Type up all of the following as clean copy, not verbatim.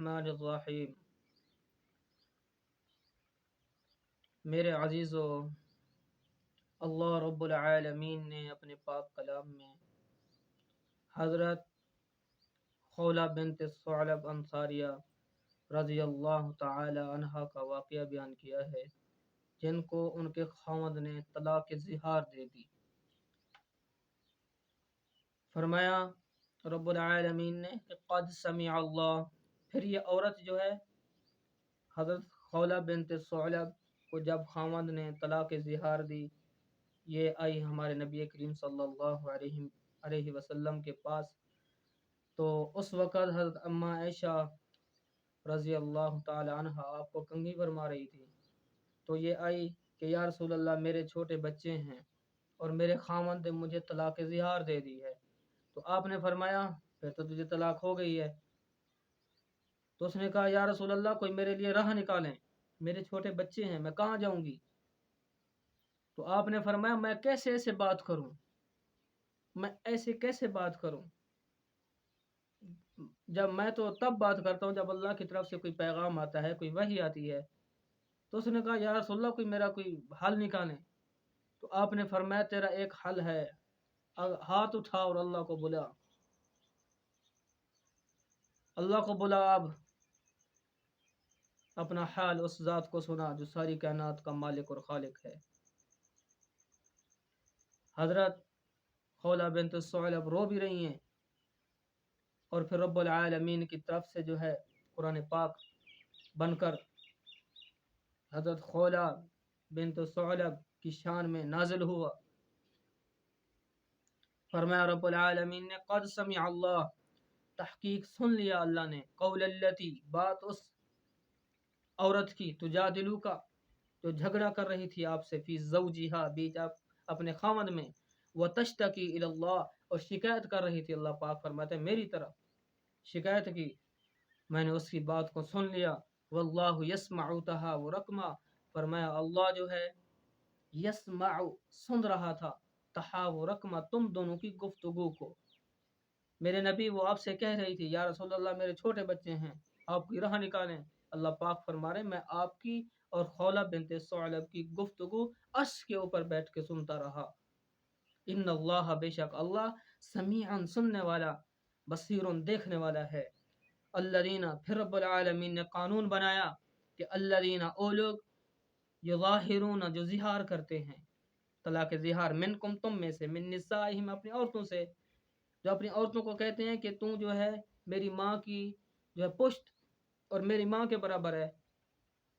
الرحمن الرحیم۔ میرے عزیزو، اللہ رب العالمین نے اپنے پاک کلام میں حضرت خولہ بنت ثعلب انصاریہ رضی اللہ تعالی عنہا کا واقعہ بیان کیا ہے، جن کو ان کے خاوند نے طلاق زہار دے دی۔ فرمایا رب العالمین نے کہ قد سمع اللہ، پھر یہ عورت جو ہے حضرت خولہ بنت ثعلب کو جب خاوند نے طلاق زہار دی، یہ آئی ہمارے نبی کریم صلی اللہ علیہ وسلم کے پاس۔ تو اس وقت حضرت اماں عائشہ رضی اللہ تعالی عنہ آپ کو کنگھی فرما رہی تھی، تو یہ آئی کہ یا رسول اللہ، میرے چھوٹے بچے ہیں اور میرے خاوند نے مجھے طلاق زہار دے دی ہے۔ تو آپ نے فرمایا پھر تو تجھے طلاق ہو گئی ہے۔ تو اس نے کہا یا رسول اللہ، کوئی میرے لیے راہ نکالیں، میرے چھوٹے بچے ہیں، میں کہاں جاؤں گی؟ تو آپ نے فرمایا میں کیسے ایسے بات کروں، میں ایسے کیسے بات کروں؟ جب میں تو تب بات کرتا ہوں جب اللہ کی طرف سے کوئی پیغام آتا ہے، کوئی وحی آتی ہے۔ تو اس نے کہا یا رسول اللہ، کوئی میرا کوئی حل نکالیں۔ تو آپ نے فرمایا تیرا ایک حل ہے، ہاتھ اٹھا اور اللہ کو بلا، اللہ کو بلا، اب اپنا حال اس ذات کو سنا جو ساری کائنات کا مالک اور خالق ہے۔ حضرت خولہ بنت ثعلب رو بھی رہی ہیں، اور پھر رب العالمین کی طرف سے جو ہے قرآن پاک بن کر حضرت خولہ بنت ثعلب کی شان میں نازل ہوا۔ فرمایا رب العالمین نے قد سمع اللہ، تحقیق سن لیا اللہ نے، قول التی، بات اس عورت کی، تجادلو کا، جو جھگڑا کر رہی تھی آپ سے، فی زوجہا، بیچ آپ اپنے خاوند میں، وتشتکی الی اللہ، اور شکایت کر رہی تھی، اللہ پاک فرماتے ہیں میری طرف شکایت کی، میں نے اس کی بات کو سن لیا۔ واللہ یسمع تحاورکما، فرمایا اللہ جو ہے یسمع، سن رہا تھا، تحاورکما، تم دونوں کی گفتگو کو۔ میرے نبی وہ آپ سے کہہ رہی تھی یا رسول اللہ میرے چھوٹے بچے ہیں، آپ کی راہ نکالیں۔ اللہ پاک فرما رہے میں آپ کی اور خولہ بنت ثعلب کی گفتگو عرش کے اوپر بیٹھ کے سنتا رہا۔ ان اللہ، بے شک اللہ، سمیع، سننے والا، بصیر، دیکھنے والا ہے۔ الذین، پھر رب العالمین نے قانون بنایا کہ الذین، او لوگ، یظاہرون، جو زہار کرتے ہیں، طلاق زہار، منکم، تم میں سے، من نسائہم، اپنی عورتوں سے، جو اپنی عورتوں کو کہتے ہیں کہ تو جو ہے میری ماں کی جو ہے پشت اور میری ماں کے برابر ہے،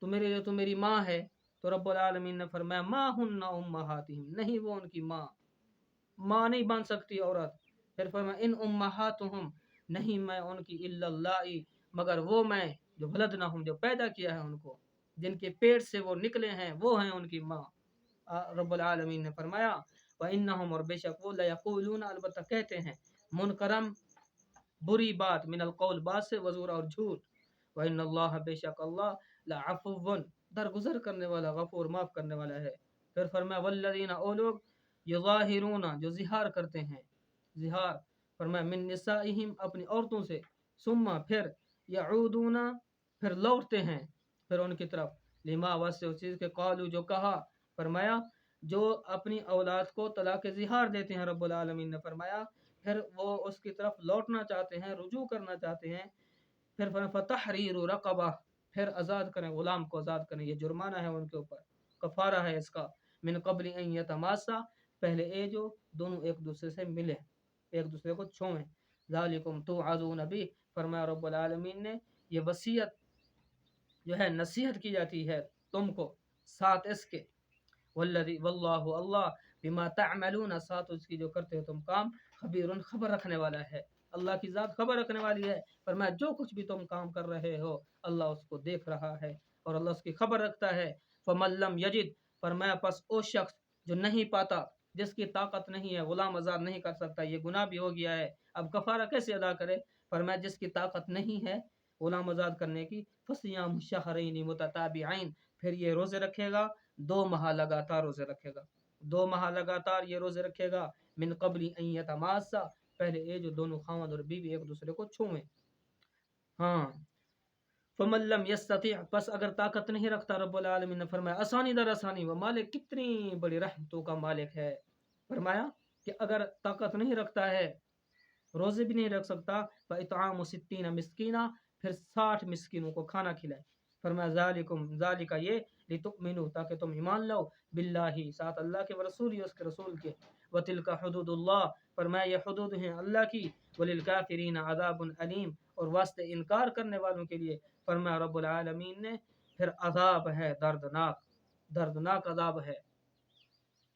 تو میری ماں ہے۔ تو رب العالمین نے فرمایا ما ہن امہاتہم، نہیں وہ ان کی ماں نہیں بن سکتی عورت۔ پھر فرمایا ان امہاتہم، نہیں میں ان کی الا اللہ، مگر وہ میں جو ولدنہم، جو پیدا کیا ہے ان کو، جن کے پیٹ سے وہ نکلے ہیں، وہ ہیں ان کی ماں۔ رب العالمین نے فرمایا وَإِنَّهُمْ، اور بے شک وہ، لَيَقُولُونَ، البتہ کہتے ہیں، منکرم، بری بات، من القول، بات سے، وزور، اور جھوٹ۔ وَإِنَّ اللَّهَ، بے شک اللہ، لَعَفُوٌّ، درگزر کرنے والا، غفور، معاف کرنے والا ہے۔ پھر فرمایا وَالَّذِينَ، او لوگ، یظاہرون، جو زہار کرتے ہیں، زہار، فرمایا من نسائہم، اپنی عورتوں سے، ثم، پھر، یعودون، پھر لوٹتے ہیں، پھر ان کی طرف، لما، واسطے اس چیز کے، قالو، جو کہا۔ فرمایا جو اپنی اولاد کو طلاق زہار دیتے ہیں، رب العالمین نے فرمایا پھر وہ اس کی طرف لوٹنا چاہتے ہیں، رجوع کرنا چاہتے ہیں، پھر فتحریر رقبہ، پھر آزاد کریں، غلام کو آزاد کریں، یہ جرمانہ ہے ان کے اوپر، کفارہ ہے اس کا، من قبل ان یتماسا، پہلے اے جو دونوں ایک دوسرے سے ملے، ایک دوسرے کو چھوئیں، ذالکم توعظون بہ، فرمایا رب العالمین نے یہ وصیت جو ہے نصیحت کی جاتی ہے تم کو ساتھ اس کے، واللہ، اللہ، بما تعملون، ساتھ اس کی جو کرتے ہو تم کام، خبیر، خبر رکھنے والا ہے۔ اللہ کی ذات خبر رکھنے والی ہے، فرمایا جو کچھ بھی تم کام کر رہے ہو اللہ اس کو دیکھ رہا ہے اور اللہ اس کی خبر رکھتا ہے۔ فمن لم یجد، فرمایا پس او شخص جو نہیں پاتا، جس کی طاقت نہیں ہے، غلام آزاد نہیں کر سکتا، یہ گناہ بھی ہو گیا ہے، اب کفارہ کیسے ادا کرے؟ فرمایا جس کی طاقت نہیں ہے غلام آزاد کرنے کی، فصیام شہرین متتابعین، پھر یہ روزے رکھے گا 2 ماہ لگاتار، روزے رکھے گا 2 ماہ لگاتار، یہ روزے رکھے گا، من قبل ان یتماسا، پہلے یہ جو دونوں خاوند اور بیوی ایک دوسرے کو چھوئیں۔ ہاں فمن لم یستطیع، پس اگر طاقت نہیں رکھتا، رب العالمین نے فرمایا آسانی در آسانی، وہ مالک کتنی بڑی رحمتوں کا مالک ہے، فرمایا کہ اگر طاقت نہیں رکھتا ہے، روزے بھی نہیں رکھ سکتا، فاطعام 60 مسکینہ، پھر 60 مسکینوں کو کھانا کھلائے، فرمایا ذالک یہ لتؤمنوا، تاکہ تم ایمان لاؤ، باللہ ساتھ اللہ کے ورسول اس کے رسول کے، وتلک حدود اللہ، فرمایا یہ حدود ہیں اللہ کی، وللکافرین عذاب علیم، اور واسطے انکار کرنے والوں کے لیے فرمایا رب العالمین نے پھر عذاب ہے دردناک، دردناک عذاب ہے۔